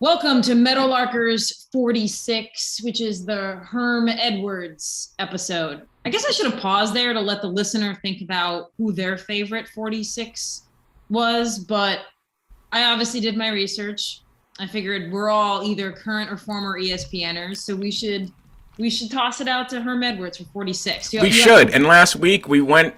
Welcome to Meadowlarkers 46, which is the Herm Edwards episode. I guess I should have paused there to let the listener think about who their favorite 46 was, but I obviously did my research. I figured we're all either current or former ESPNers, so we should toss it out to Herm Edwards for 46. We should. And last week we went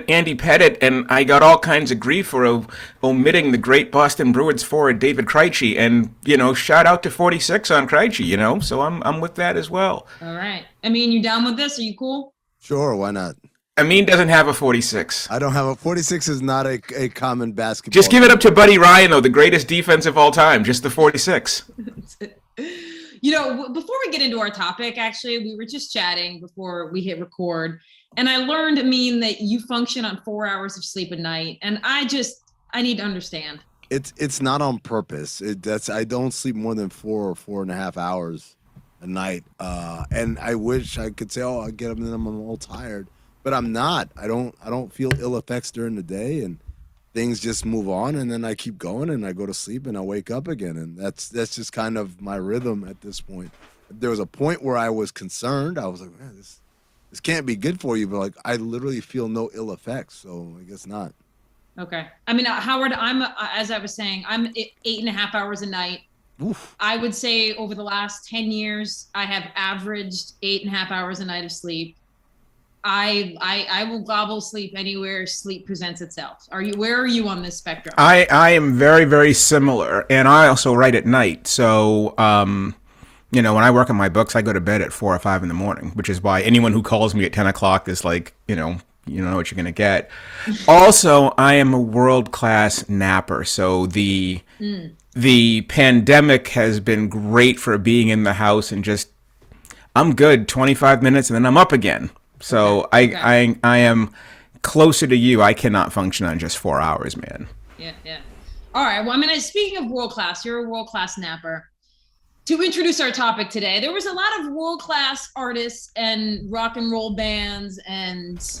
Andy Pettit, and I got all kinds of grief for omitting the great Boston Bruins forward David Krejci. And shout out to 46 on Krejci. So I'm with that as well. All right, Amin, you down with this? Are you cool? Sure, why not? Amin doesn't have a 46. I don't have a 46. Is not a common basketball. Just give it up to Buddy Ryan, though, the greatest defense of all time. Just the 46. Before we get into our topic, actually, we were just chatting before we hit record, and I learned, Amin, that you function on 4 hours of sleep a night, and I need to understand. It's not on purpose. I don't sleep more than 4.5 hours a night, and I wish I could say, I get up and then I'm all tired, but I'm not. I don't feel ill effects during the day, and things just move on, and then I keep going, and I go to sleep, and I wake up again, and that's just kind of my rhythm at this point. There was a point where I was concerned. I was like, man, this can't be good for you, but like I literally feel no ill effects, so I guess not. Okay. I mean, Howard, as I was saying, I'm 8.5 hours a night. Oof. I would say over the last 10 years, I have averaged 8.5 hours a night of sleep. I will gobble sleep anywhere sleep presents itself. Where are you on this spectrum? I am very, very similar, and I also write at night. So, when I work on my books, I go to bed at 4 or 5 in the morning, which is why anyone who calls me at 10 o'clock is like, you know what you're going to get. Also, I am a world-class napper, so the pandemic has been great for being in the house and just, I'm good 25 minutes and then I'm up again. So okay. I am closer to you. I cannot function on just 4 hours, man. Yeah. All right. Well, speaking of world-class, you're a world-class napper. To introduce our topic today, there was a lot of world-class artists and rock and roll bands and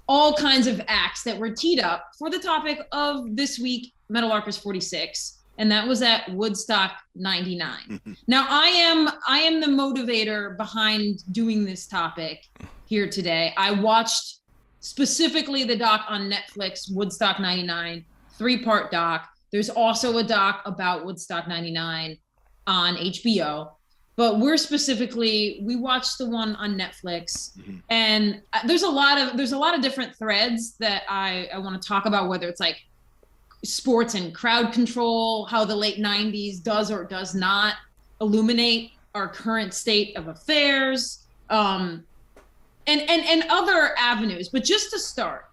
all kinds of acts that were teed up for the topic of this week, Meadowlarkers 46. And that was at Woodstock 99. Now, I am the motivator behind doing this topic here today. I watched specifically the doc on Netflix, Woodstock 99, 3-part doc. There's also a doc about Woodstock 99 on HBO. But we watched the one on Netflix, and there's a lot of different threads that I want to talk about, whether it's like sports and crowd control, how the late 90s does or does not illuminate our current state of affairs, and other avenues. But just to start,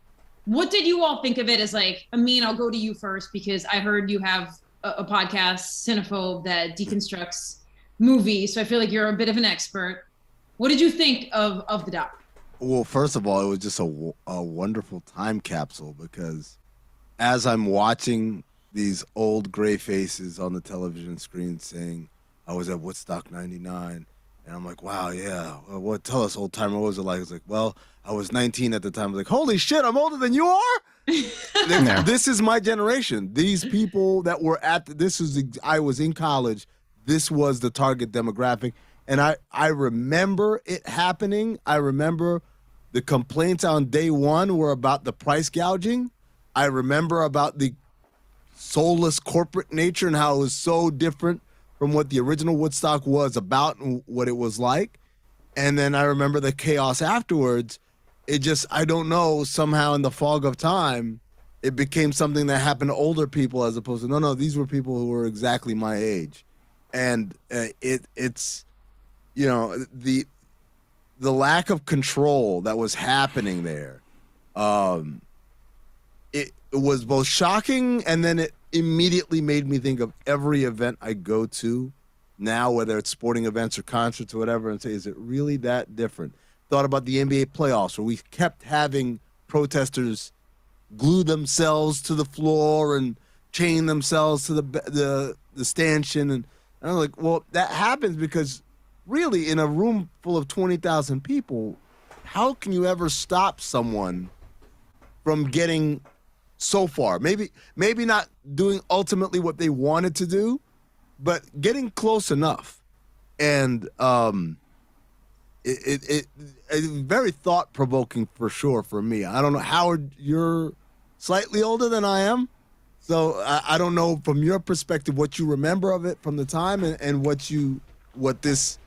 what did you all think of it as? Like, Amin, I'll go to you first, because I heard you have a podcast, Cinephobe, that deconstructs movies, so I feel like you're a bit of an expert. What did you think of the doc? Well, first of all, it was just a wonderful time capsule, because as I'm watching these old gray faces on the television screen saying, I was at Woodstock 99, and I'm like, wow, yeah. Well, tell us, old timer, what was it like? It's like, well, I was 19 at the time. I was like, holy shit, I'm older than you are? This is my generation. These people that were I was in college. This was the target demographic. And I remember it happening. I remember the complaints on day one were about the price gouging. I remember about the soulless corporate nature and how it was so different from what the original Woodstock was about and what it was like. And then I remember the chaos afterwards. It just, I don't know, somehow in the fog of time, it became something that happened to older people as opposed to, no, these were people who were exactly my age. And it's, the lack of control that was happening there, it was both shocking, and then it immediately made me think of every event I go to now, whether it's sporting events or concerts or whatever, and say, is it really that different? Thought about the NBA playoffs, where we kept having protesters glue themselves to the floor and chain themselves to the stanchion, and I'm like, well, that happens because really in a room full of 20,000 people, how can you ever stop someone from getting so far? Maybe not doing ultimately what they wanted to do, but getting close enough, and it's very thought provoking for sure for me. I don't know, Howard, you're slightly older than I am, so I don't know from your perspective what you remember of it from the time, and what this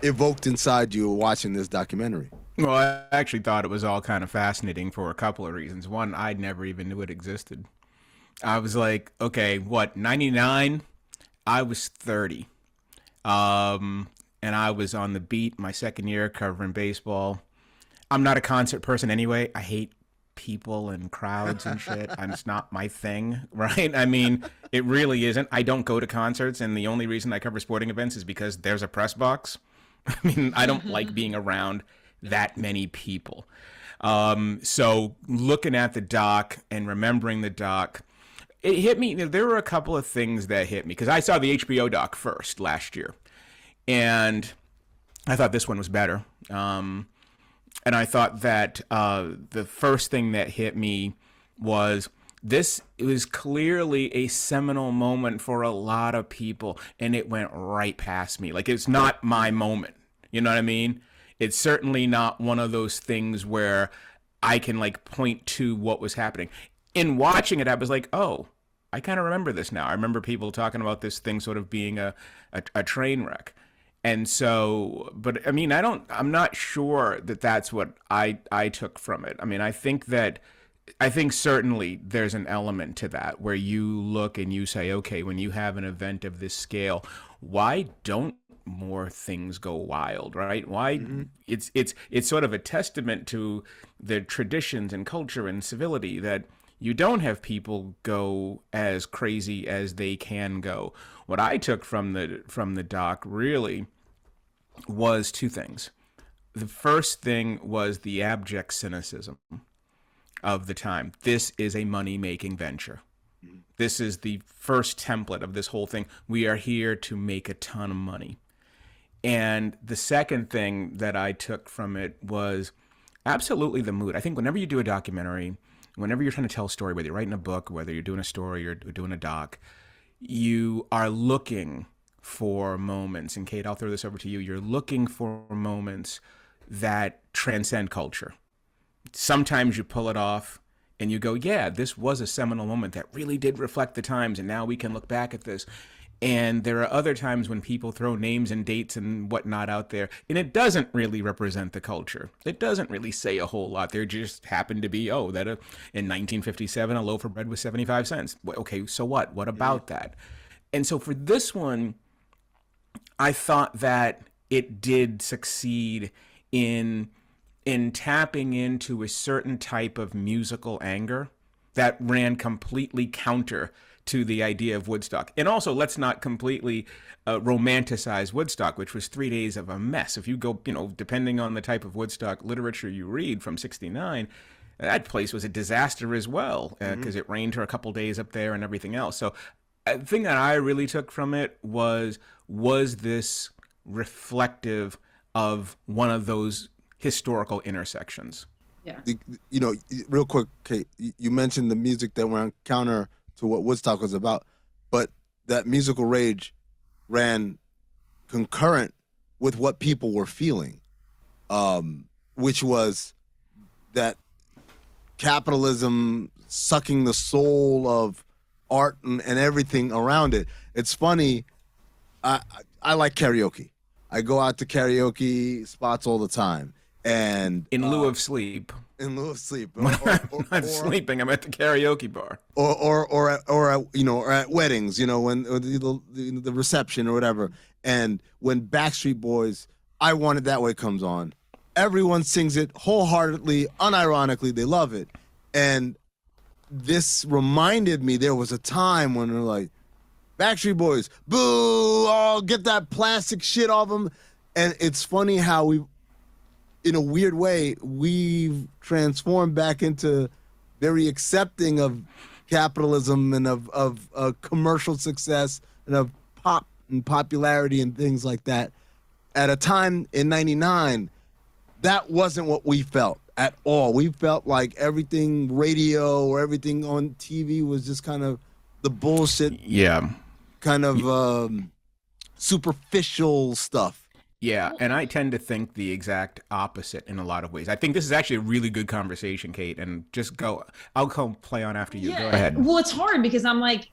evoked inside you watching this documentary. Well, I actually thought it was all kind of fascinating for a couple of reasons. One, I never even knew it existed. I was like, okay, what, 99? I was 30. And I was on the beat my second year covering baseball. I'm not a concert person anyway. I hate people and crowds and shit. And it's not my thing, right? I mean, it really isn't. I don't go to concerts, and the only reason I cover sporting events is because there's a press box. I mean, I don't like being around that many people. So looking at the doc and remembering the doc, it hit me. There were a couple of things that hit me, because I saw the HBO doc first last year, and I thought this one was better. And I thought that the first thing that hit me was this. It was clearly a seminal moment for a lot of people, and it went right past me. Like, it's not my moment. You know what I mean? It's certainly not one of those things where I can like point to what was happening. In watching it, I was like, oh, I kind of remember this now. I remember people talking about this thing sort of being a train wreck. And so, but I mean, I'm not sure that that's what I took from it. I mean, I think certainly there's an element to that where you look and you say, okay, when you have an event of this scale, why don't more things go wild, right? Why? It's sort of a testament to the traditions and culture and civility that you don't have people go as crazy as they can go. What I took from the doc really was two things. The first thing was the abject cynicism of the time. This is a money-making venture. This is the first template of this whole thing. We are here to make a ton of money. And the second thing that I took from it was absolutely the mood. I think whenever you do a documentary, whenever you're trying to tell a story, whether you're writing a book, whether you're doing a story or doing a doc, you are looking for moments. And Kate, I'll throw this over to you. You're looking for moments that transcend culture. Sometimes you pull it off and you go, yeah, this was a seminal moment that really did reflect the times, and now we can look back at this. And there are other times when people throw names and dates and whatnot out there, and it doesn't really represent the culture. It doesn't really say a whole lot. There just happened to be, in 1957, a loaf of bread was 75 cents. Okay, so what? What about that? And so for this one, I thought that it did succeed in tapping into a certain type of musical anger that ran completely counter to the idea of Woodstock. And also, let's not completely romanticize Woodstock, which was 3 days of a mess. If you go, depending on the type of Woodstock literature you read from '69, that place was a disaster as well, because it rained for a couple days up there and everything else. So the thing that I really took from it was this reflective of one of those historical intersections? Yeah. Real quick, Kate, you mentioned the music that ran counter to what Woodstock was about, but that musical rage ran concurrent with what people were feeling, which was that capitalism sucking the soul of art and everything around it. It's funny, I like karaoke. I go out to karaoke spots all the time. And in lieu of sleep. In lieu of sleep. When I'm sleeping, I'm at the karaoke bar. Or at weddings, when the reception or whatever. And when Backstreet Boys, I Want It That Way comes on, everyone sings it wholeheartedly, unironically. They love it. And this reminded me there was a time when they're like, Backstreet Boys, boo, oh, get that plastic shit off them. And it's funny how in a weird way, we've transformed back into very accepting of capitalism and of commercial success and of pop and popularity and things like that. At a time in '99, that wasn't what we felt at all. We felt like everything radio or everything on TV was just kind of the bullshit. Yeah. Kind of superficial stuff. Yeah, and I tend to think the exact opposite in a lot of ways. I think this is actually a really good conversation, Kate, and just go. I'll come play on after you. Yeah. Go ahead. Well, it's hard because I'm like,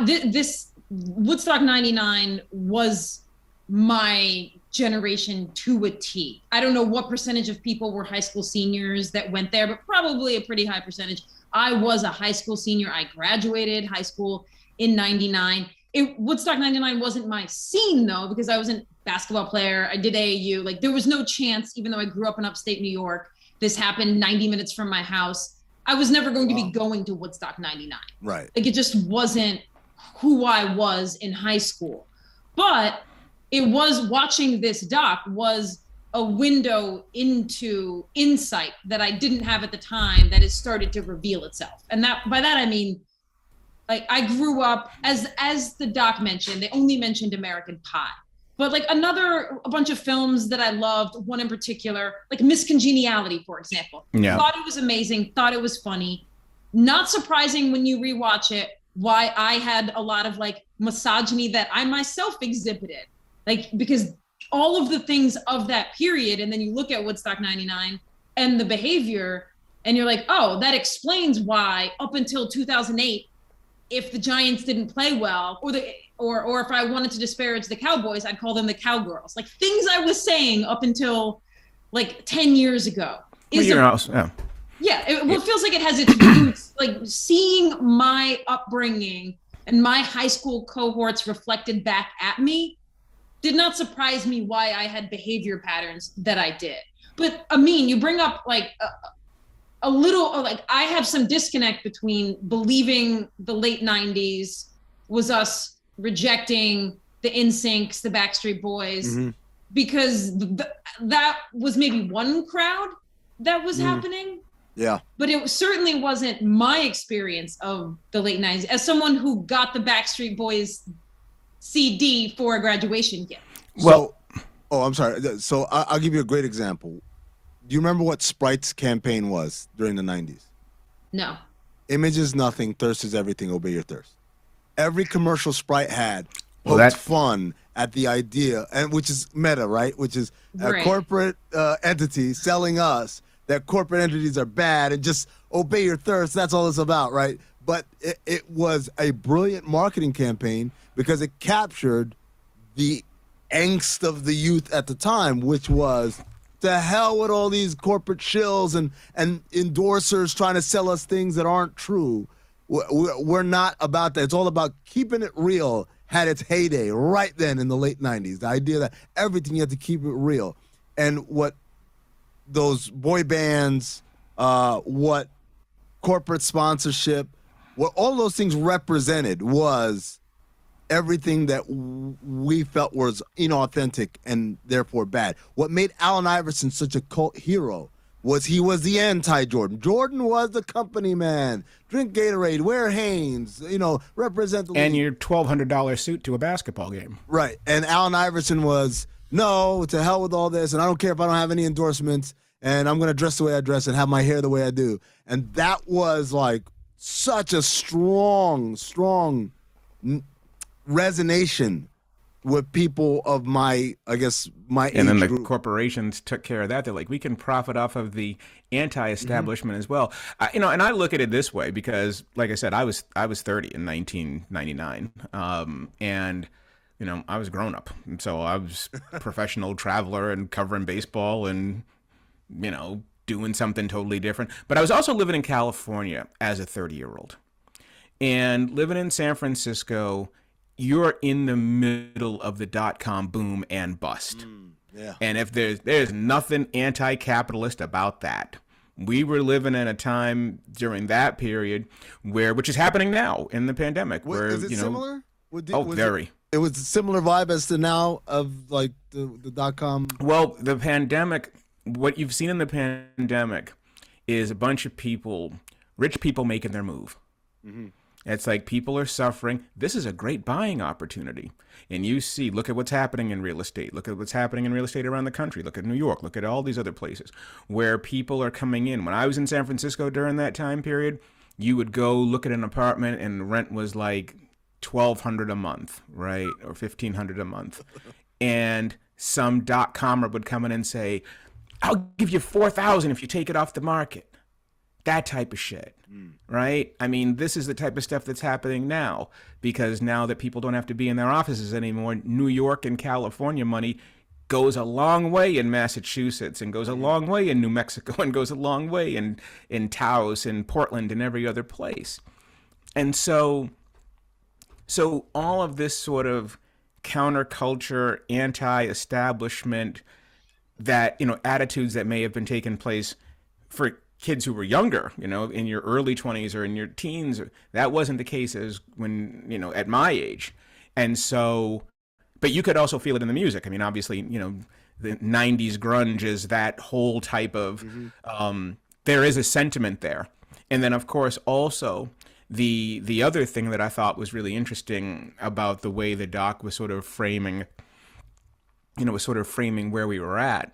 this Woodstock 99 was my generation to a T. I don't know what percentage of people were high school seniors that went there, but probably a pretty high percentage. I was a high school senior. I graduated high school in 99. Woodstock 99 wasn't my scene though, because I wasn't a basketball player. I did AAU. Like there was no chance, even though I grew up in upstate New York, this happened 90 minutes from my house. I was never going to be going to Woodstock 99. Right. Like it just wasn't who I was in high school. But it was, watching this doc was a window into insight that I didn't have at the time that has started to reveal itself. And that, by that I mean, like I grew up, as the doc mentioned, they only mentioned American Pie. But like a bunch of films that I loved, one in particular, like Miss Congeniality, for example. Yeah. Thought it was amazing, thought it was funny. Not surprising when you rewatch it, why I had a lot of like misogyny that I myself exhibited. Like, because all of the things of that period, and then you look at Woodstock 99 and the behavior, and you're like, oh, that explains why up until 2008, if the Giants didn't play well, or if I wanted to disparage the Cowboys, I'd call them the Cowgirls. Like things I was saying up until like 10 years ago. It feels like it has its roots. Like seeing my upbringing and my high school cohorts reflected back at me did not surprise me why I had behavior patterns that I did. But Amin, you bring up like a little, like I have some disconnect between believing the late 90s was us rejecting the NSYNCs, the Backstreet Boys, because that was maybe one crowd that was happening. Yeah. But it certainly wasn't my experience of the late 90s as someone who got the Backstreet Boys CD for a graduation gift. Well, I'm sorry. So I'll give you a great example. Do you remember what Sprite's campaign was during the 90s? No. Image is nothing, thirst is everything, obey your thirst. Every commercial Sprite had fun at the idea, and which is meta, right? Which is a corporate entity selling us that corporate entities are bad and just obey your thirst. That's all it's about, right? But it was a brilliant marketing campaign because it captured the angst of the youth at the time, which was, to hell with all these corporate shills and endorsers trying to sell us things that aren't true. We're not about that. It's all about keeping it real. Had its heyday right then in the late 90s. The idea that everything you have to keep it real. And what those boy bands, what corporate sponsorship, what all those things represented was everything that we felt was inauthentic and therefore bad. What made Allen Iverson such a cult hero was he was the anti-Jordan. Jordan was the company man. Drink Gatorade, wear Hanes, represent the league. And your $1,200 suit to a basketball game. Right. And Allen Iverson was, no, to hell with all this, and I don't care if I don't have any endorsements, and I'm going to dress the way I dress and have my hair the way I do. And that was like such a strong resonation with people of my age and then the group. Corporations took care of that. They're like, we can profit off of the anti-establishment as well. And I look at it this way because, like I said, I was 30 in 1999, and I was grown up, and so I was a professional traveler and covering baseball and doing something totally different. But I was also living in California as a 30-year-old, and living in San Francisco. You're in the middle of the .com boom and bust. Yeah. And if there's nothing anti-capitalist about that. We were living in a time during that period which is happening now in the pandemic. Where, is it similar? Very. It was a similar vibe as to now of like the .com. Well, the pandemic, what you've seen in the pandemic is a bunch of people, rich people making their move. Mm-hmm. It's like people are suffering. This is a great buying opportunity. And you see, look at what's happening in real estate. Look at what's happening in real estate around the country. Look at New York. Look at all these other places where people are coming in. When I was in San Francisco during that time period, you would go look at an apartment and the rent was like $1,200 a month, right? Or $1,500 a month. And some .comer would come in and say, I'll give you $4,000 if you take it off the market. That type of shit, right? I mean, this is the type of stuff that's happening now, because now that people don't have to be in their offices anymore, New York and California money goes a long way in Massachusetts, and goes a long way in New Mexico, and goes a long way in Taos and Portland and every other place. And so all of this sort of counterculture, anti-establishment, that, attitudes that may have been taking place for kids who were younger, in your early 20s or in your teens, that wasn't the case as when, at my age. And so, but you could also feel it in the music. I mean, obviously, the 90s grunge is that whole type of, there is a sentiment there. And then, of course, also the other thing that I thought was really interesting about the way the doc was sort of framing, where we were at,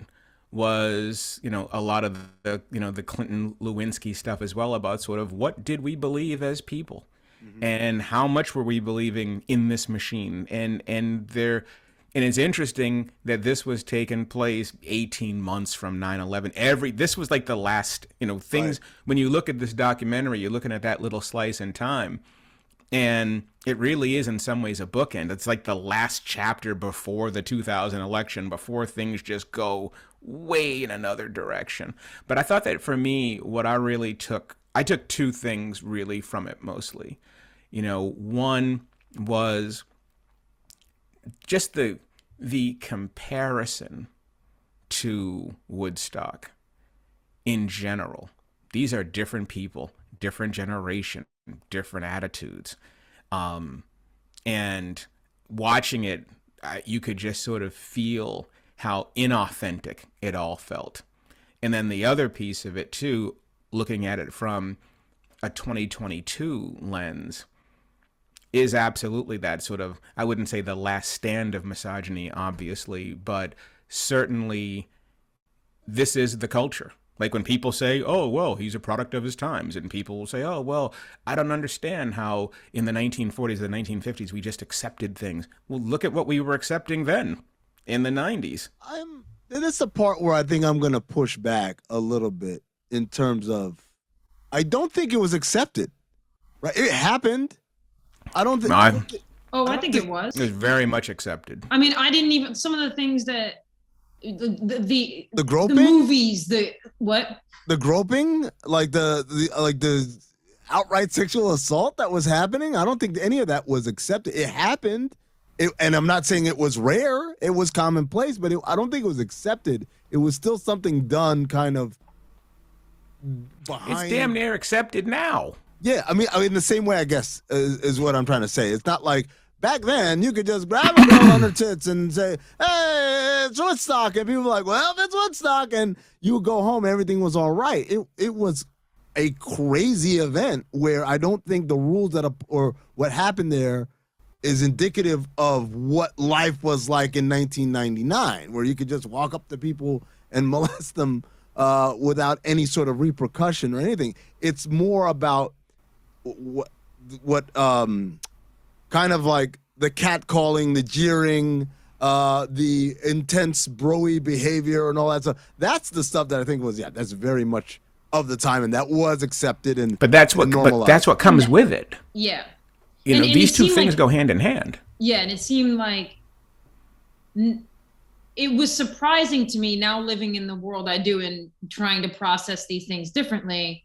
was, a lot of the, the Clinton Lewinsky stuff as well, about sort of what did we believe as people, and how much were we believing in this machine. And it's interesting that this was taking place 18 months from 9/11. This was like the last, things, right. When you look at this documentary, you're looking at that little slice in time, and it really is in some ways a bookend. It's like the last chapter before the 2000 election, before things just go way in another direction. But I thought that for me, what I took two things really from it mostly. One was just the comparison to Woodstock in general. These are different people, different generation, different attitudes. And watching it, you could just sort of feel how inauthentic it all felt. And then the other piece of it too, looking at it from a 2022 lens, is absolutely that sort of, I wouldn't say the last stand of misogyny, obviously, but certainly this is the culture. Like when people say, oh, well, he's a product of his times, and people will say, oh, well, I don't understand how in the 1940s, the 1950s, we just accepted things. Well, look at what we were accepting then in the 90s. This is the part where I think I'm going to push back a little bit in terms of, I don't think it was accepted, right? It happened. I don't think. I think it was. It was very much accepted. I mean, I didn't even, some of the things that, the groping? The movies, the groping, like the outright sexual assault that was happening. I don't think any of that was accepted. It happened. And I'm not saying it was rare. It was commonplace, but I don't think it was accepted. It was still something done kind of behind. It's damn near accepted now. Yeah, I mean, the same way, I guess, is what I'm trying to say. It's not like back then you could just grab a girl on her tits and say, hey, it's Woodstock. And people were like, well, that's Woodstock. And you would go home, everything was all right. It was a crazy event where I don't think the rules or what happened there is indicative of what life was like in 1999, where you could just walk up to people and molest them without any sort of repercussion or anything. It's more about what kind of like the catcalling, the jeering, the intense broy behavior and all that stuff. That's the stuff that I think was, that's very much of the time, and that was accepted and that's what comes with it. Yeah. These two things go hand in hand. Yeah, and it seemed like it was surprising to me, now living in the world I do and trying to process these things differently.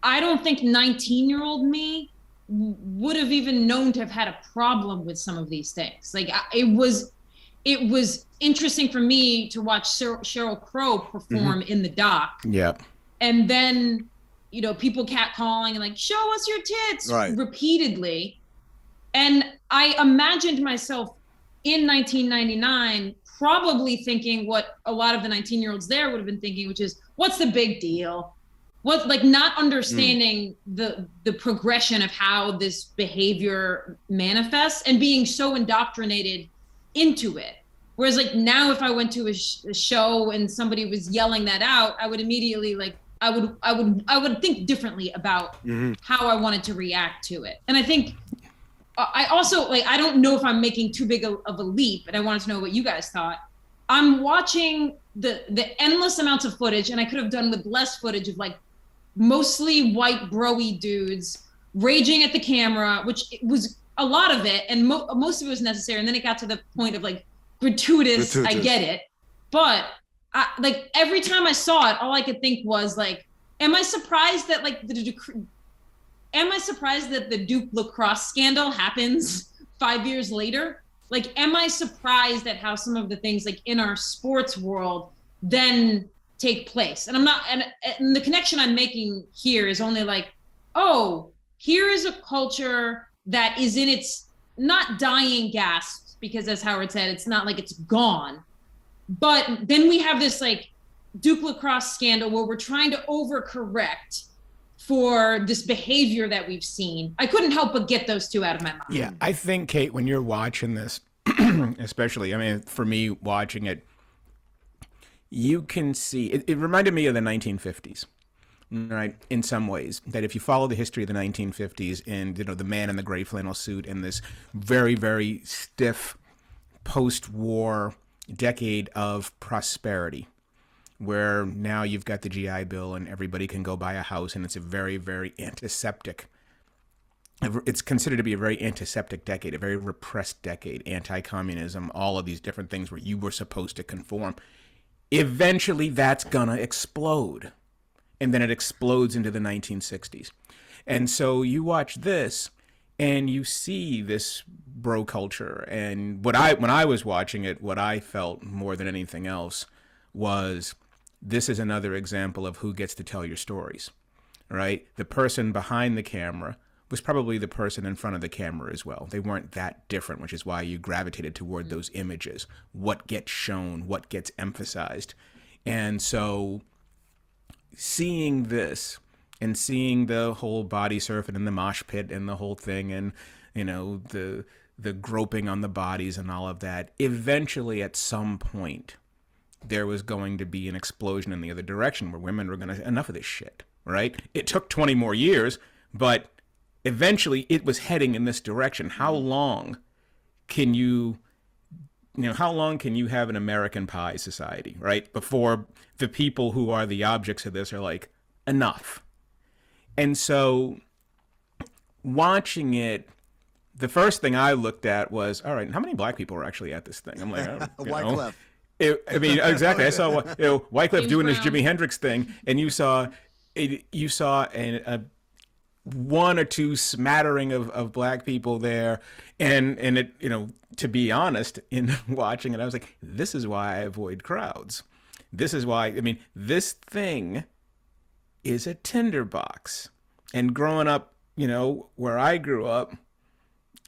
I don't think 19-year-old me would have even known to have had a problem with some of these things. Like it was interesting for me to watch Sheryl Crow perform in the doc. Yeah. And then, people catcalling and like, show us your tits, right, repeatedly. And I imagined myself in 1999 probably thinking what a lot of the 19-year-olds there would have been thinking, which is, what's the big deal? What, like, not understanding the progression of how this behavior manifests and being so indoctrinated into it. Whereas like now, if I went to a show and somebody was yelling that out, I would immediately I would think differently about how I wanted to react to it. And I think I also, like, I don't know if I'm making too big of a leap, and I wanted to know what you guys thought. I'm watching the endless amounts of footage, and I could have done with less footage of like mostly white broy dudes raging at the camera, which was a lot of it, and most of it was necessary. And then it got to the point of like gratuitous. I get it, but like every time I saw it, all I could think was like, am I surprised that like am I surprised that the Duke lacrosse scandal happens 5 years later? Like, am I surprised at how some of the things like in our sports world then take place? And I'm not, and the connection I'm making here is only like, oh, here is a culture that is in its not dying gasps, because as Howard said, it's not like it's gone. But then we have this like Duke lacrosse scandal where we're trying to overcorrect for this behavior that we've seen. I couldn't help but get those two out of my mind. Yeah, I think, Kate, when you're watching this, especially, I mean, for me watching it, you can see, it reminded me of the 1950s, right? In some ways, that if you follow the history of the 1950s and, you know, the man in the gray flannel suit and this very, very stiff post-war decade of prosperity, where now you've got the GI Bill and everybody can go buy a house, and it's a very, very antiseptic. It's considered to be a very antiseptic decade, a very repressed decade, anti-communism, all of these different things where you were supposed to conform. Eventually, that's gonna explode. And then it explodes into the 1960s. And so you watch this, and you see this bro culture. And when I was watching it, what I felt more than anything else was, this is another example of who gets to tell your stories, right? The person behind the camera was probably the person in front of the camera as well. They weren't that different, which is why you gravitated toward those images. What gets shown, what gets emphasized. And so seeing this and seeing the whole body surfing in the mosh pit and the whole thing, and, you know, the groping on the bodies and all of that, eventually at some point, there was going to be an explosion in the other direction where women were going to, enough of this shit, right? It took 20 more years, but eventually it was heading in this direction. How long can you have an American Pie society, right? Before the people who are the objects of this are like, enough. And so watching it, the first thing I looked at was, all right, how many black people were actually at this thing? I'm like, Wyclef. I mean, exactly. I saw Wyclef doing his Jimi Hendrix thing, and you saw a one or two smattering of black people there, and it, you know, to be honest, in watching it, I was like, this is why I avoid crowds. This is why, I mean, this thing is a tinderbox. And growing up, you know, where I grew up,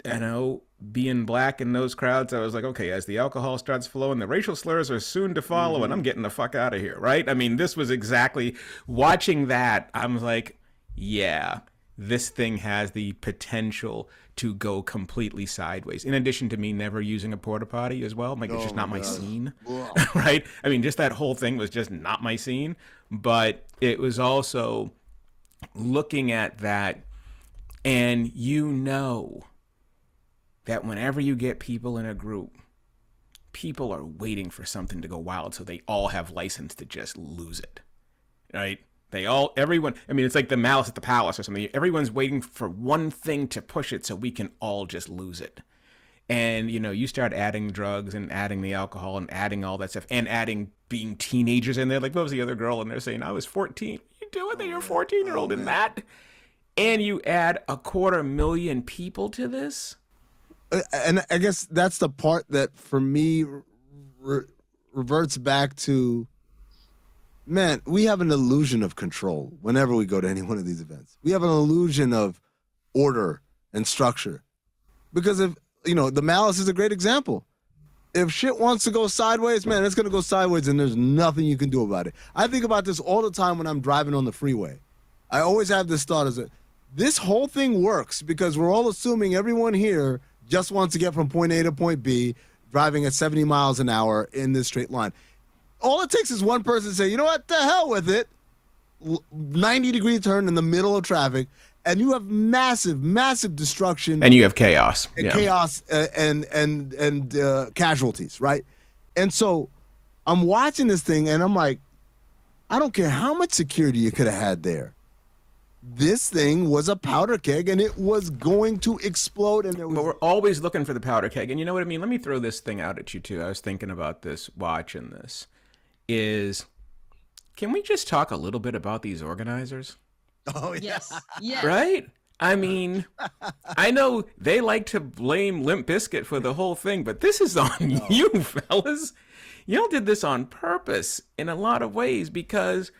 you know, being black in those crowds, I was like, okay, as the alcohol starts flowing, the racial slurs are soon to follow, and I'm getting the fuck out of here, right? I mean, this was exactly, watching that, I was like, yeah, this thing has the potential to go completely sideways. In addition to me never using a porta potty as well, like, it's just not my scene, right? I mean, just that whole thing was just not my scene, but it was also looking at that, and you know that whenever you get people in a group, people are waiting for something to go wild, so they all have license to just lose it, right? Everyone, I mean, it's like the Malice at the Palace or something. Everyone's waiting for one thing to push it so we can all just lose it. And, you know, you start adding drugs and adding the alcohol and adding all that stuff and adding being teenagers in there. Like, what was the other girl in there saying? I was 14. You doing that? You're a 14-year-old in that? And you add 250,000 people to this? And I guess that's the part that, for me, reverts back to, man, we have an illusion of control whenever we go to any one of these events. We have an illusion of order and structure. Because if, you know, the Malice is a great example. If shit wants to go sideways, man, it's going to go sideways, and there's nothing you can do about it. I think about this all the time when I'm driving on the freeway. I always have this thought, this whole thing works because we're all assuming everyone here just wants to get from point A to point B, driving at 70 miles an hour in this straight line. All it takes is one person to say, you know what, the hell with it, 90-degree turn in the middle of traffic, and you have massive destruction, and you have chaos, and casualties, right? And so I'm watching this thing, and I'm like, I don't care how much security you could have had there. This thing was a powder keg, and it was going to explode. And But we're always looking for the powder keg. And you know what I mean? Let me throw this thing out at you, too. I was thinking about this, watching this. Can we just talk a little bit about these organizers? Oh, yeah. Yes. Right? I mean, I know they like to blame Limp Bizkit for the whole thing, but this is on you, fellas. Y'all did this on purpose in a lot of ways because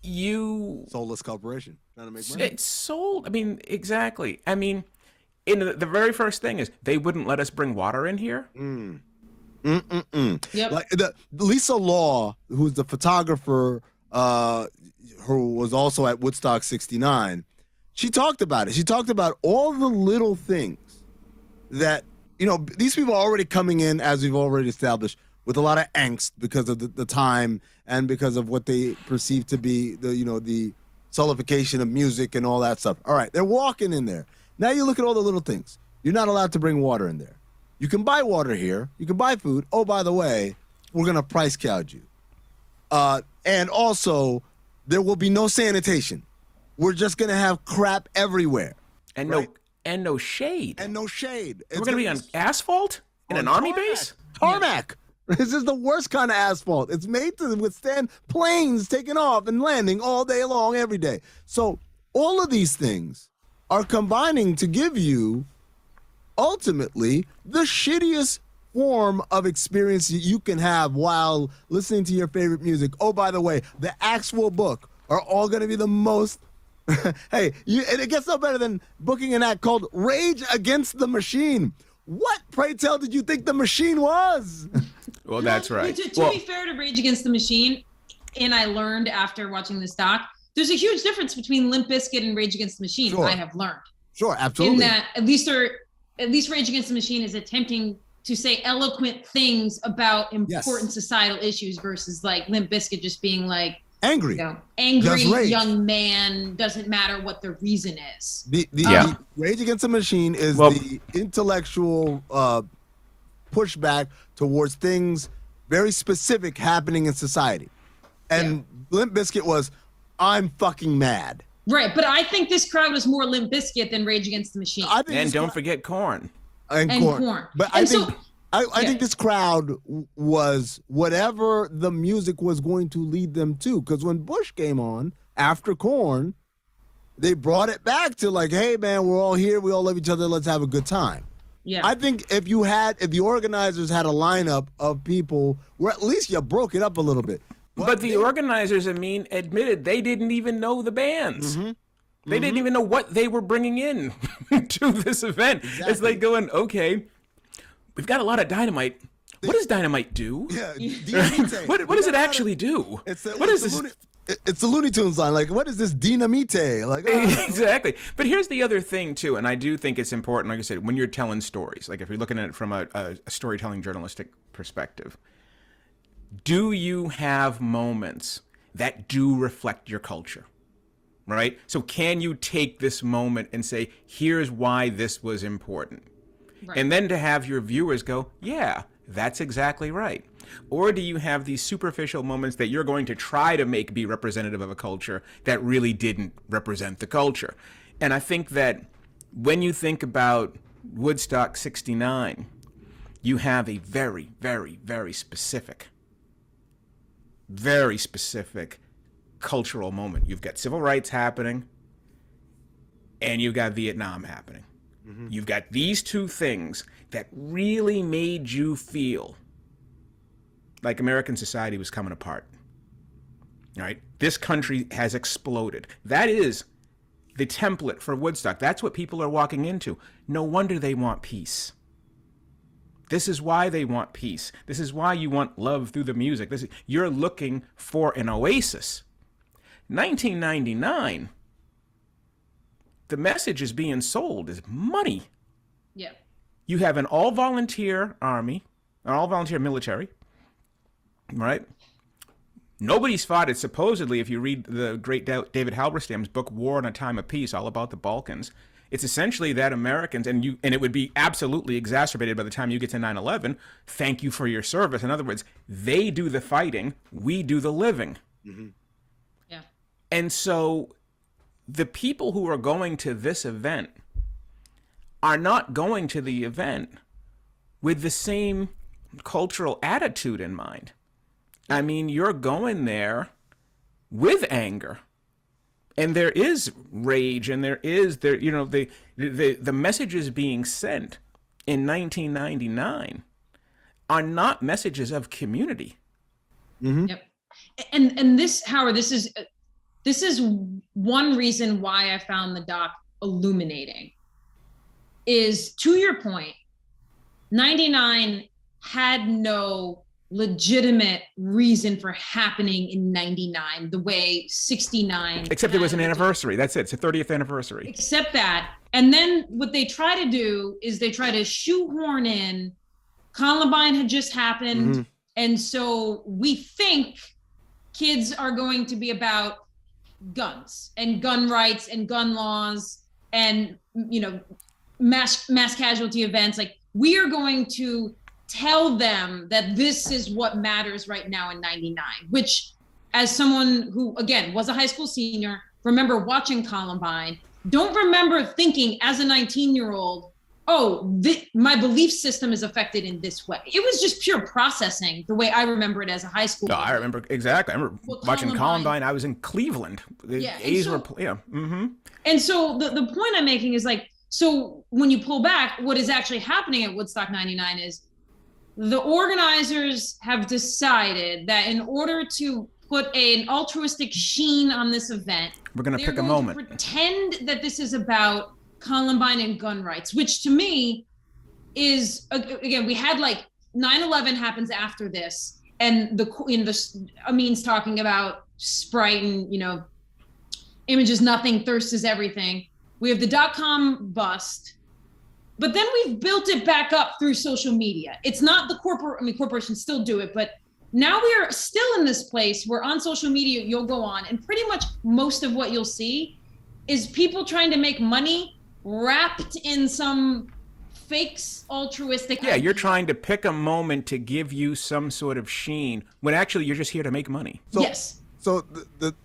you... Soulless corporation. Trying to make money. It's sold. I mean, exactly. I mean, in the very first thing is they wouldn't let us bring water in here. Yep. Like Lisa Law, who's the photographer, who was also at Woodstock '69, she talked about it. She talked about all the little things that, you know, these people are already coming in, as we've already established, with a lot of angst because of the time and because of what they perceive to be the solidification of music and all that stuff. All right, they're walking in there. Now you look at all the little things. You're not allowed to bring water in there. You can buy water here. You can buy food. Oh, by the way, we're going to price gouge you. And also, there will be no sanitation. We're just going to have crap everywhere. And right? no shade. And no shade. We're going to be on asphalt in an army base? Tarmac. This is the worst kind of asphalt. It's made to withstand planes taking off and landing all day long, every day. So all of these things are combining to give you, ultimately, the shittiest form of experience you can have while listening to your favorite music. Oh, by the way, the actual book are all going to be the most... and it gets no better than booking an act called Rage Against the Machine. What, pray tell, did you think the machine was? Well, that's right. To be fair to Rage Against the Machine, and I learned after watching this doc, there's a huge difference between Limp Bizkit and Rage Against the Machine. Sure. I have learned. Sure, absolutely. In that at least Rage Against the Machine is attempting to say eloquent things about important societal issues versus like Limp Bizkit just being like angry, angry young man, doesn't matter what the reason is. The Rage Against the Machine is the intellectual pushback towards things very specific happening in society. And Limp Bizkit was, I'm fucking mad. Right, but I think this crowd was more Limp Bizkit than Rage Against the Machine. And don't forget Korn. And Korn. But I think this crowd was whatever the music was going to lead them to. Because when Bush came on, after Korn, they brought it back to like, hey, man, we're all here. We all love each other. Let's have a good time. Yeah. I think if the organizers had a lineup of people where at least you broke it up a little bit. But the organizers, Amin, admitted they didn't even know the bands. Mm-hmm. They didn't even know what they were bringing in to this event. Exactly. It's like going, okay, we've got a lot of dynamite. What does dynamite do? Yeah, what does it actually do? What is this? It's the Looney Tunes line. Like, what is this dynamite? Like, exactly. But here's the other thing, too, and I do think it's important, like I said, when you're telling stories, like if you're looking at it from a storytelling journalistic perspective, do you have moments that do reflect your culture? Right? So can you take this moment and say, here's why this was important? Right. And then to have your viewers go, yeah, that's exactly right. Or do you have these superficial moments that you're going to try to make be representative of a culture that really didn't represent the culture? And I think that when you think about Woodstock 69, you have a very, very, very specific cultural moment. You've got civil rights happening, and you've got Vietnam happening. Mm-hmm. You've got these two things that really made you feel like American society was coming apart. All right? This country has exploded. That is the template for Woodstock. That's what people are walking into. No wonder they want peace. This is why they want peace. This is why you want love through the music. You're looking for an oasis. 1999, the message is being sold as money. Yeah. You have an all-volunteer army, an all-volunteer military, right? Nobody's fought it. Supposedly, if you read the great David Halberstam's book, War in a Time of Peace, all about the Balkans, it's essentially that Americans, and it would be absolutely exacerbated by the time you get to 9/11, thank you for your service. In other words, they do the fighting, we do the living. Mm-hmm. Yeah. And so the people who are going to this event are not going to the event with the same cultural attitude in mind. I mean, you're going there with anger, and there is rage, and the messages being sent in 1999 are not messages of community. Mm-hmm. Yep. And this, Howard, this is one reason why I found the doc illuminating. Is, to your point, 99 had no legitimate reason for happening in 99 the way 69, except it was an anniversary. That's it. It's the 30th anniversary. Except that. And then what they try to do is they try to shoehorn in Columbine had just happened. Mm-hmm. And so we think kids are going to be about guns and gun rights and gun laws and, you know, mass casualty events. Like, we are going to tell them that this is what matters right now in 99, which, as someone who, again, was a high school senior, remember watching Columbine, don't remember thinking as a 19-year-old, oh, my belief system is affected in this way. It was just pure processing, the way I remember it as a high school. No, I remember exactly. I remember watching Columbine. I was in Cleveland. The A's were, yeah. Mm-hmm. And so the point I'm making is, like, so when you pull back, what is actually happening at Woodstock 99 is the organizers have decided that in order to put an altruistic sheen on this event, we're going to pick a moment. Pretend that this is about Columbine and gun rights, which to me is, again, we had like 9/11 happens after this, and Amin's talking about Sprite and, you know, image is nothing, thirst is everything. We have the .com bust. But then we've built it back up through social media. It's not the corporations still do it, but now we are still in this place where on social media, you'll go on and pretty much most of what you'll see is people trying to make money wrapped in some fake altruistic idea. You're trying to pick a moment to give you some sort of sheen when actually you're just here to make money. Yes. So the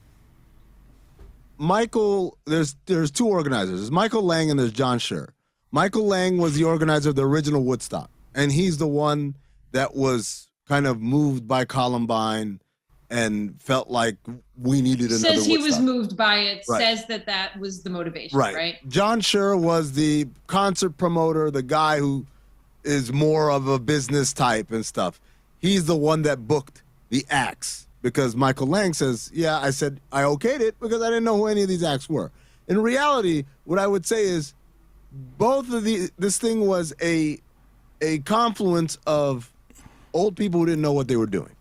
Michael, there's two organizers. There's Michael Lang and there's John Scher. Michael Lang was the organizer of the original Woodstock, and he's the one that was kind of moved by Columbine and felt like we needed another Woodstock. Says he was moved by it, right. Says that was the motivation, right? John Scher was the concert promoter, the guy who is more of a business type and stuff. He's the one that booked the acts because Michael Lang says, yeah, I said I okayed it because I didn't know who any of these acts were. In reality, what I would say is, this thing was a confluence of old people who didn't know what they were doing,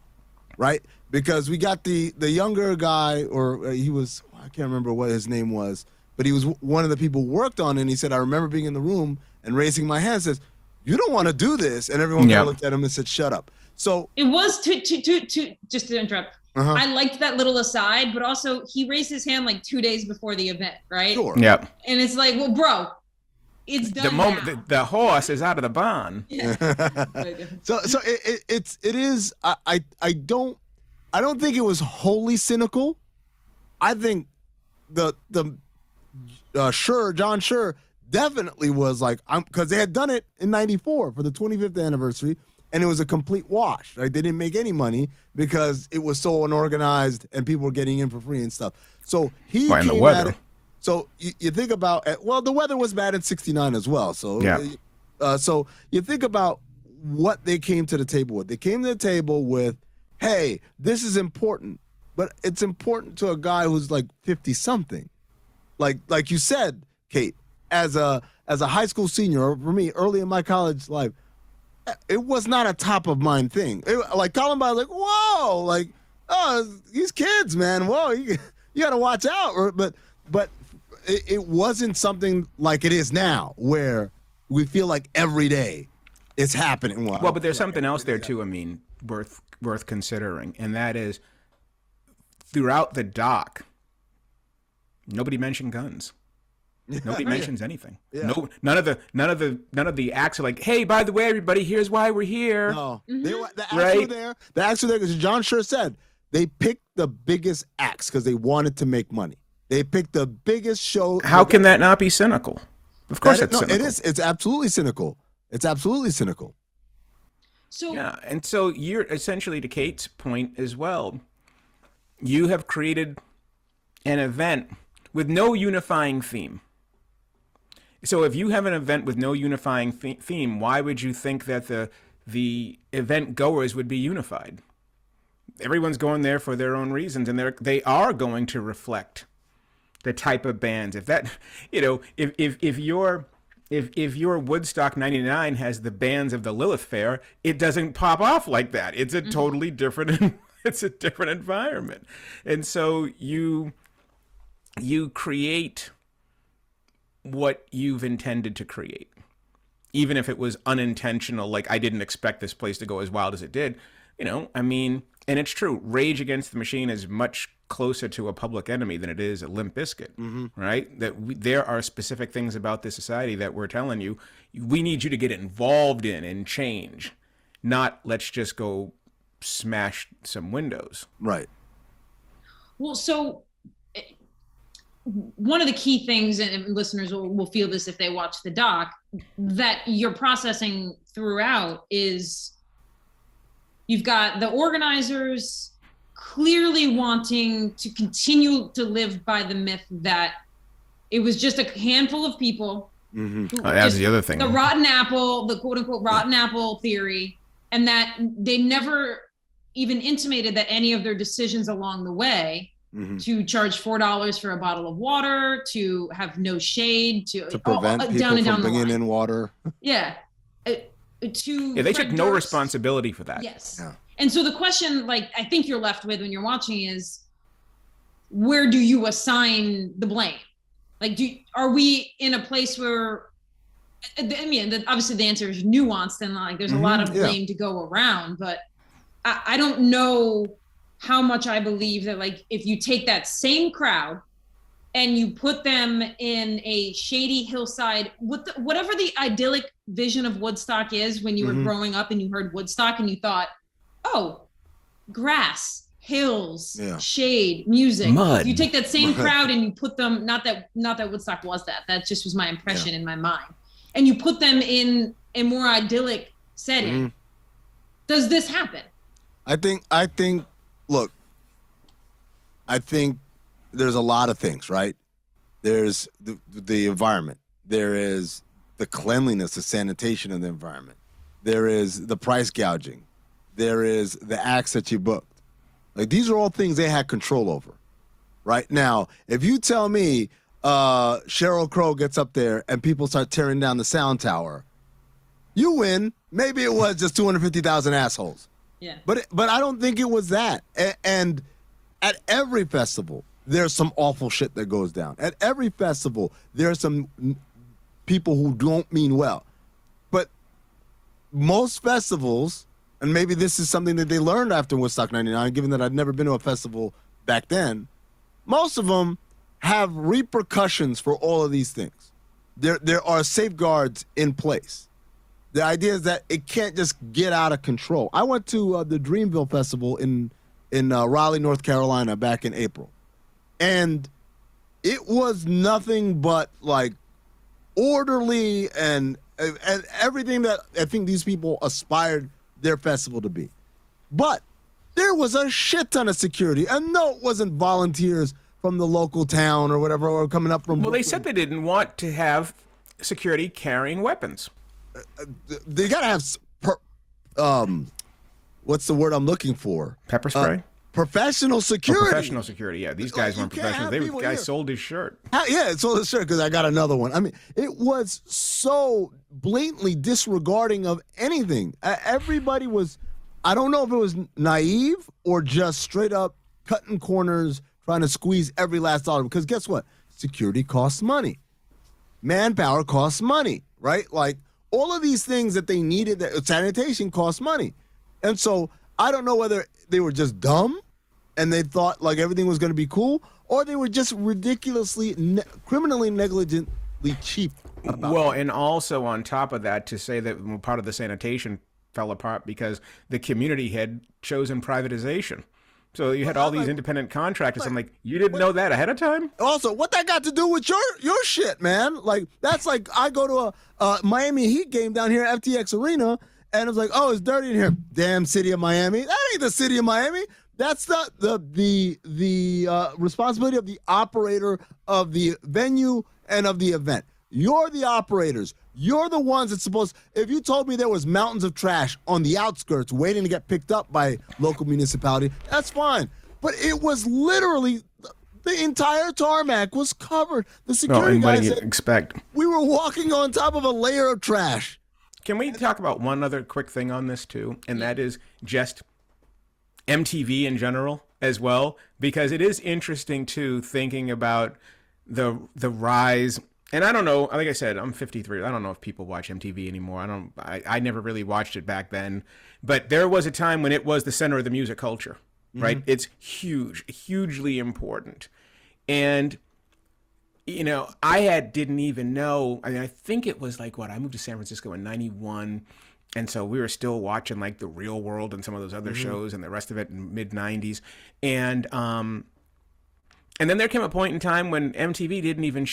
right? Because we got the younger guy, or he was, I can't remember what his name was, but he was one of the people who worked on it, and he said, I remember being in the room and raising my hand, says, you don't want to do this, and everyone looked at him and said, shut up. So it was to just to interrupt. Uh-huh. I liked that little aside, but also he raised his hand like 2 days before the event, right? Sure. Yep. And it's like, well, bro, it's done. The moment now. the horse is out of the barn. Yeah. so it is. I don't think it was wholly cynical. I think the John Scher definitely was like, because they had done it in '94 for the 25th anniversary, and it was a complete wash. Right? They didn't make any money because it was so unorganized and people were getting in for free and stuff. So he came at it. So you think about, well, the weather was bad in '69 as well. So so you think about what they came to the table with. They came to the table with, hey, this is important, but it's important to a guy who's like 50 something. Like you said, Kate, as a high school senior, or for me, early in my college life, it was not a top of mind thing. Like Columbine, like, whoa, like, oh, these kids, man, whoa, you got to watch out. But it wasn't something like it is now, where we feel like every day it's happening. Well, but there's something else there too, I mean, worth considering, and that is throughout the doc, nobody mentioned guns. Nobody mentions anything. Yeah. No, none of the acts are like, hey, by the way, everybody, here's why we're here. No, the acts were there. The acts were there because John sure said they picked the biggest acts because they wanted to make money. They picked the biggest show. How can that not be cynical? Of course, it's cynical. It is. It's absolutely cynical. It's absolutely cynical. So yeah, and so you're essentially, to Kate's point as well, you have created an event with no unifying theme. So if you have an event with no unifying theme, why would you think that the event goers would be unified? Everyone's going there for their own reasons, and they are going to reflect the type of bands. If that, if your Woodstock '99 has the bands of the Lilith Fair, it doesn't pop off like that. It's a totally different. It's a different environment, and so you create what you've intended to create, even if it was unintentional. Like, I didn't expect this place to go as wild as it did. I mean, and it's true. Rage Against the Machine is much closer to a Public Enemy than it is a Limp Bizkit, right? There are specific things about this society that we're telling you, we need you to get involved in and change, not let's just go smash some windows. Right. Well, so one of the key things, and listeners will feel this if they watch the doc, that you're processing throughout is you've got the organizers clearly wanting to continue to live by the myth that it was just a handful of people. That's the other thing. The rotten apple, the quote unquote rotten apple theory, and that they never even intimated that any of their decisions along the way to charge $4 for a bottle of water, to have no shade, to prevent people from bringing in water. Yeah. They took no responsibility for that. Yes. Yeah. And so the question, like, I think you're left with when you're watching is, where do you assign the blame? Like, are we in a place where, I mean, obviously the answer is nuanced and like there's a lot of blame to go around, but I don't know how much I believe that, like, if you take that same crowd and you put them in a shady hillside, whatever the idyllic vision of Woodstock is when you were growing up and you heard Woodstock and you thought, oh, grass, hills, shade, music. Mud. You take that same crowd and you put them, not that Woodstock was that just was my impression in my mind. And you put them in a more idyllic setting. Does this happen? I think, look, I think there's a lot of things, right? There's the environment. There is the cleanliness, the sanitation of the environment. There is the price gouging. There is the acts that you booked. Like, these are all things they had control over. Right now, if you tell me Sheryl Crow gets up there and people start tearing down the sound tower, you win. Maybe it was just 250,000 assholes. Yeah. But I don't think it was that. And at every festival, there's some awful shit that goes down. At every festival, there's some people who don't mean well. But most festivals, and maybe this is something that they learned after Woodstock 99, given that I'd never been to a festival back then, most of them have repercussions for all of these things. There are safeguards in place. The idea is that it can't just get out of control. I went to the Dreamville Festival in Raleigh, North Carolina back in April. And it was nothing but like orderly and everything that I think these people aspired their festival to be. But there was a shit ton of security. And no, it wasn't volunteers from the local town or whatever, or coming up from... Well, they said they didn't want to have security carrying weapons. They gotta have what's the word I'm looking for? Pepper spray? Professional security. Professional security, yeah. These guys weren't professional. The guy sold his shirt. Yeah, it sold his shirt because I got another one. I mean, it was so blatantly disregarding of anything. Everybody was, I don't know if it was naive or just straight up cutting corners, trying to squeeze every last dollar. Because guess what? Security costs money. Manpower costs money, right? Like, all of these things that they needed, that sanitation costs money. And so I don't know whether they were just dumb and they thought like everything was going to be cool, or they were just ridiculously, criminally negligently cheap. Well, and also on top of that, to say that part of the sanitation fell apart because the community had chosen privatization. So you had all these independent contractors. I'm like, you didn't know that ahead of time? Also, what that got to do with your shit, man? Like, that's like I go to a Miami Heat game down here at FTX Arena, and it's like, oh, it's dirty in here. Damn city of Miami. That ain't the city of Miami. That's the responsibility of the operator of the venue and of the event. You're the operators. You're the ones that's supposed. If you told me there was mountains of trash on the outskirts waiting to get picked up by local municipality, that's fine. But it was literally the entire tarmac was covered. The security guys said, expect? We were walking on top of a layer of trash. Can we talk about one other quick thing on this too? And that is just MTV in general as well, because it is interesting too, thinking about the rise. And I don't know, like I said, I'm 53. I don't know if people watch MTV anymore. I never really watched it back then. But there was a time when it was the center of the music culture, right? It's huge, hugely important. And, you know, didn't even know. I mean, I think it was like, I moved to San Francisco in 91. And so we were still watching like The Real World and some of those other shows and the rest of it in mid 90s. And then there came a point in time when MTV didn't even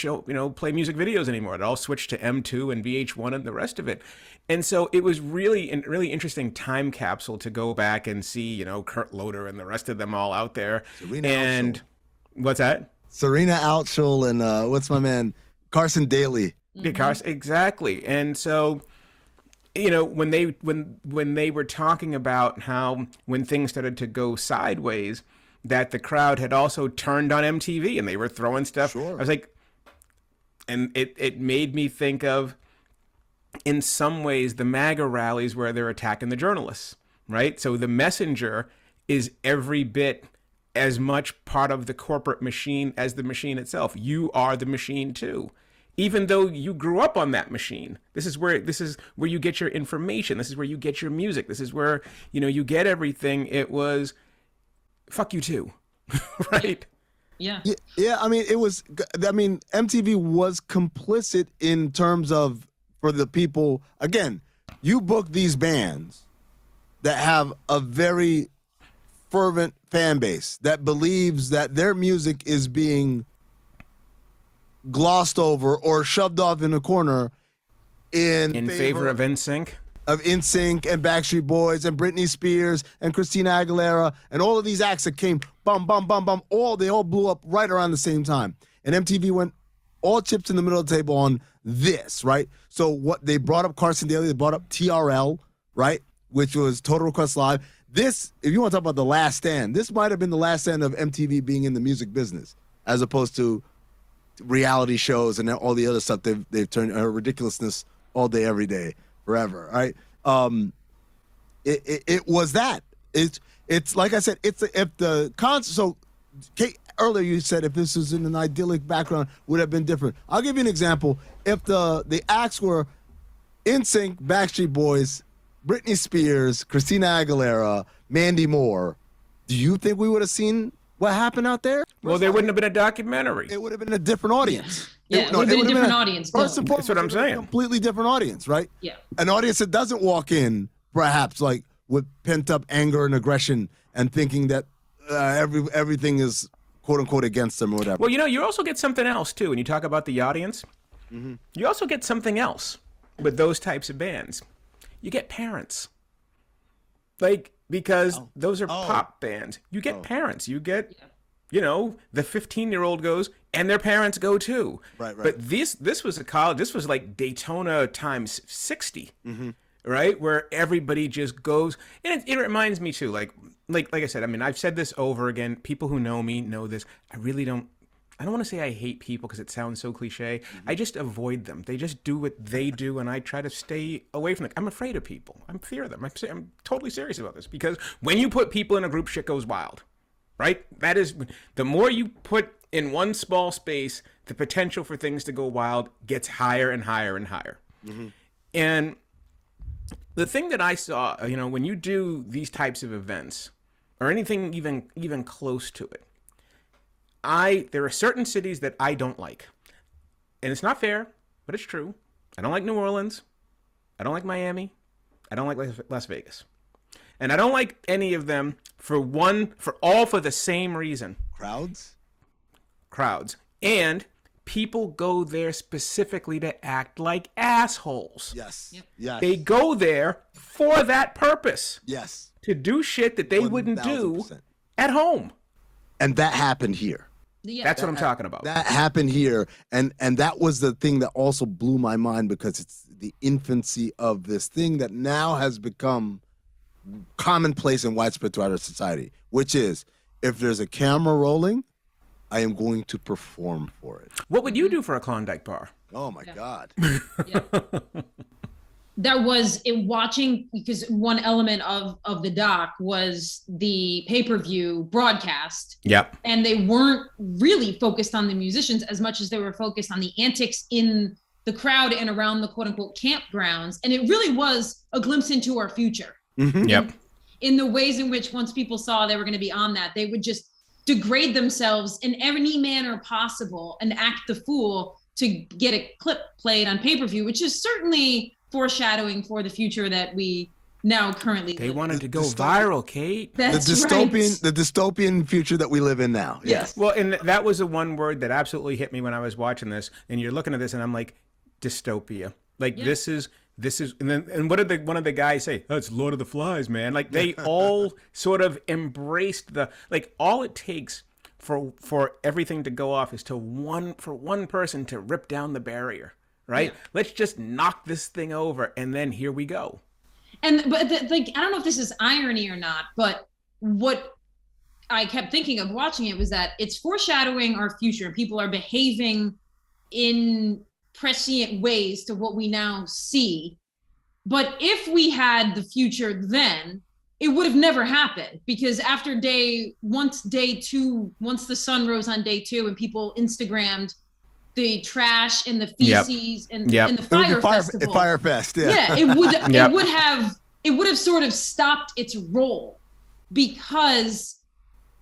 play music videos anymore. It all switched to M2 and VH1 and the rest of it. And so it was really a really interesting time capsule to go back and see, Kurt Loder and the rest of them all out there. Serena and Altschul. What's that? Serena Altschul and what's my man? Carson Daly. Yeah, Carson, exactly. And so, when they were talking about how when things started to go sideways, that the crowd had also turned on MTV and they were throwing stuff. Sure. I was like, and it made me think of, in some ways, the MAGA rallies where they're attacking the journalists, right? So the messenger is every bit as much part of the corporate machine as the machine itself. You are the machine too. Even though you grew up on that machine, this is where you get your information. This is where you get your music. This is where, you get everything. It was, fuck you too, right? Yeah. Yeah. MTV was complicit in terms of, for the people, again, you book these bands that have a very fervent fan base that believes that their music is being glossed over or shoved off in a corner in favor of NSYNC. Of NSYNC and Backstreet Boys and Britney Spears and Christina Aguilera and all of these acts that came bum, bum, bum, bum, they all blew up right around the same time. And MTV went all chips in the middle of the table on this, right? So what they brought up Carson Daly, they brought up TRL, right? Which was Total Request Live. This, if you want to talk about the last stand, this might have been the last stand of MTV being in the music business, as opposed to reality shows and all the other stuff they've turned ridiculousness all day, every day. Forever, right? It was that. It's like I said. If the concert. So, Kate, earlier you said if this was in an idyllic background, would have been different. I'll give you an example. If the acts were NSYNC, Backstreet Boys, Britney Spears, Christina Aguilera, Mandy Moore, do you think we would have seen what happened out there? Well, there wouldn't have been a documentary. It would have been a different audience. Yeah, it would have been a different audience. First and foremost, that's what I'm saying. A completely different audience, right? Yeah. An audience that doesn't walk in, perhaps, like with pent-up anger and aggression and thinking that everything is, quote-unquote, against them or whatever. Well, you also get something else, too. When you talk about the audience, you also get something else with those types of bands. You get parents. Because those are pop bands. You get parents. You get... the 15-year-old goes, and their parents go too. Right. But this was a college. This was like Daytona times 60, right? Where everybody just goes, and it reminds me too. Like I said. I mean, I've said this over again. People who know me know this. I don't want to say I hate people because it sounds so cliche. I just avoid them. They just do what they do, and I try to stay away from them. I'm afraid of people. I'm fear of them. I'm totally serious about this because when you put people in a group, shit goes wild. Right? That is, the more you put in one small space, the potential for things to go wild gets higher and higher and higher. And the thing that I saw, when you do these types of events, or anything even close to it. There are certain cities that I don't like. And it's not fair, but it's true. I don't like New Orleans. I don't like Miami. I don't like Las Vegas. And I don't like any of them for the same reason. Crowds. And people go there specifically to act like assholes. Yes. Yep. Yes. They go there for that purpose. Yes. To do shit that they 1000%. wouldn't do at home. And that happened here. Yeah. That's what I'm talking about. That happened here. And that was the thing that also blew my mind, because it's the infancy of this thing that now has become commonplace and widespread throughout our society, which is, if there's a camera rolling, I am going to perform for it. What would you do for a Klondike bar? Oh my God. Yeah. That was it, watching, because one element of the doc was the pay-per-view broadcast. Yep. And they weren't really focused on the musicians as much as they were focused on the antics in the crowd and around the quote unquote campgrounds. And it really was a glimpse into our future. Mm-hmm. Yep. In the ways in which, once people saw they were going to be on that, they would just degrade themselves in any manner possible and act the fool to get a clip played on pay-per-view, which is certainly foreshadowing for the future that we now currently They live wanted in. to go viral, Kate. That's The dystopian future that we live in now. Yes. Well, and that was the one word that absolutely hit me when I was watching this. And you're looking at this, and I'm like, dystopia. Like, this is, and what did one of the guys say? Oh, it's Lord of the Flies, man. Like, they all sort of embraced all it takes for everything to go off is for one person to rip down the barrier, right? Yeah. Let's just knock this thing over, and then here we go. But I don't know if this is irony or not, but what I kept thinking of watching it was that it's foreshadowing our future. People are behaving in prescient ways to what we now see. But if we had the future then, it would have never happened, because after once the sun rose on day 2 and people Instagrammed the trash and the feces and the fire festival. Fire fest, yeah. Yeah, it would have sort of stopped its roll, because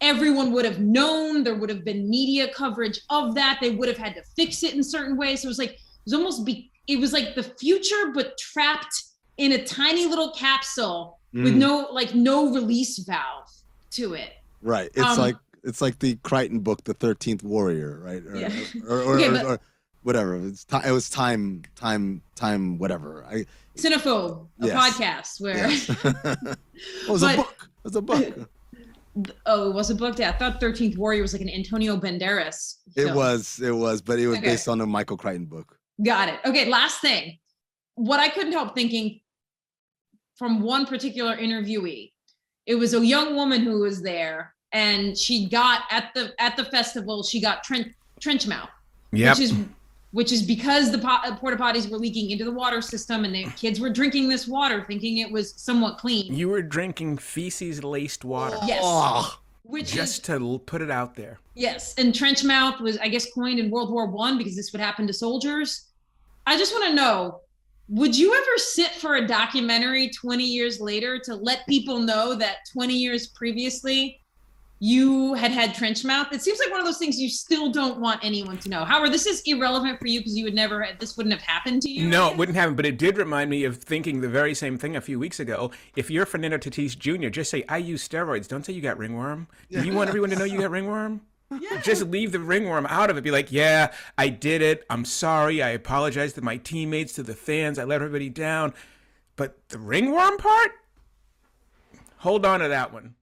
everyone would have known, there would have been media coverage of that. They would have had to fix it in certain ways. So it was like the future, but trapped in a tiny little capsule with no release valve to it. Right. It's like the Crichton book, The 13th Warrior, right? Or whatever. It was time, whatever. Cinephobe, a podcast where it was a book. It was a book. Oh, it was a book. Yeah, I thought 13th Warrior was like an Antonio Banderas film. It was, but it was based on a Michael Crichton book. Got it. Okay, last thing. What I couldn't help thinking from one particular interviewee, it was a young woman who was there, and she got at the festival, she got trench mouth. Yep. Which is because the porta potties were leaking into the water system, and the kids were drinking this water thinking it was somewhat clean. You were drinking feces-laced water. Yes. Oh. To put it out there. Yes, and trench mouth was, I guess, coined in World War I because this would happen to soldiers. I just want to know, would you ever sit for a documentary 20 years later to let people know that 20 years previously you had trench mouth? It seems like one of those things you still don't want anyone to know. However, this is irrelevant for you because this wouldn't have happened to you. No, it wouldn't happen, but it did remind me of thinking the very same thing a few weeks ago. If you're Fernando Tatis Jr., just say, I use steroids. Don't say you got ringworm. Do you want everyone to know you got ringworm? Yeah. Just leave the ringworm out of it. Be like, yeah, I did it. I'm sorry. I apologize to my teammates, to the fans. I let everybody down. But the ringworm part? Hold on to that one.